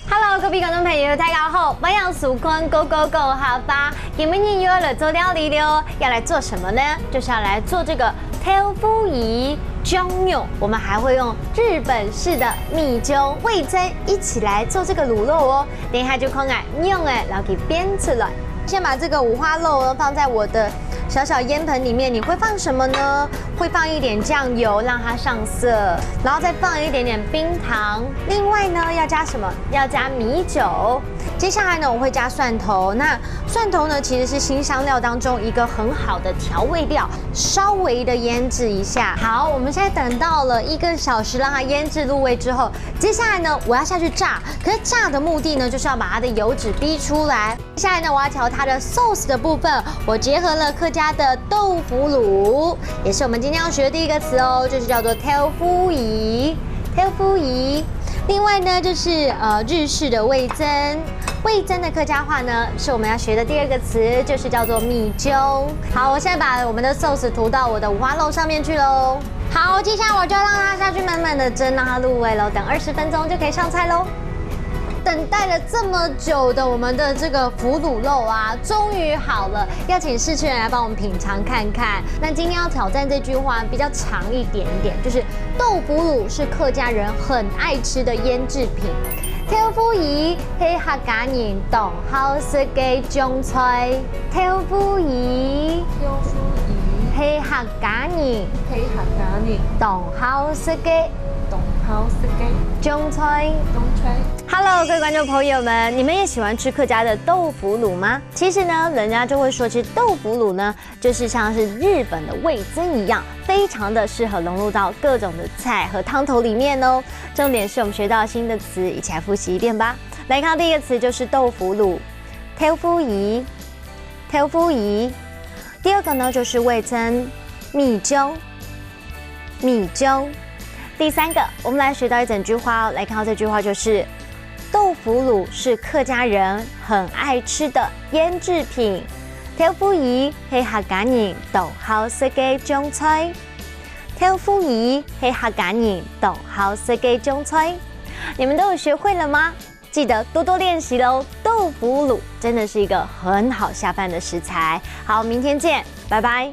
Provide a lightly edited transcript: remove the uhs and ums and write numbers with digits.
Hello， 各位观众朋友，大家好，我要曙光 Go Go Go 好吧？今天又要来做料理了，要来做什么呢？就是要来做这个豆腐姜肉，我们还会用日本式的米酒、味增一起来做这个卤肉哦。等一下就看看用然后给煸出来。先把这个五花肉呢放在我的小小烟盆里面，你会放什么呢？会放一点酱油让它上色，然后再放一点点冰糖。另外呢，要加什么？要加米酒。接下来呢，我会加蒜头。那蒜头呢，其实是辛香料当中一个很好的调味料，稍微的腌制一下。好，我们现在等到了1个小时，让它腌制入味之后，接下来呢，我要下去炸。可是炸的目的呢，就是要把它的油脂逼出来。接下来呢，我要调它的 sauce 的部分，我结合了客家的豆腐乳，也是我们今天要学的第一个词哦，就是叫做豆腐仪。另外呢，就是日式的味增，味增的客家话呢，是我们要学的第二个词，就是叫做米酒。好，我现在把我们的 sauce 涂到我的五花肉上面去喽。好，接下来我就要让它下去慢慢的蒸，让它入味喽。等20分钟就可以上菜喽。等待了这么久的我们的这个腐乳肉啊，终于好了，要请试吃人来帮我们品尝看看。那今天要挑战这句话比较长一点点，就是豆腐乳是客家人很爱吃的腌制品。豆腐仪係客家人當好食嘅種菜，豆腐儀係客家人當好食嘅種菜。Hello， 各位观众朋友们，你们也喜欢吃客家的豆腐乳吗？其实呢，人家就会说，其实豆腐乳呢，就是像是日本的味增一样，非常的适合融入到各种的菜和汤头里面哦。重点是我们学到新的词，一起来复习一遍吧。来看第一个词就是豆腐乳，豆腐仪。第二个呢就是味增，米酒。第三个，我们来学到一整句话哦。来看到这句话就是。豆腐乳是客家人很爱吃的腌制品，豆腐儀係客家人都好食嘅種菜。豆腐儀係客家人都好食嘅種菜。你们都有学会了吗？记得多多练习喽！豆腐乳真的是一个很好下饭的食材。好，明天见，拜拜。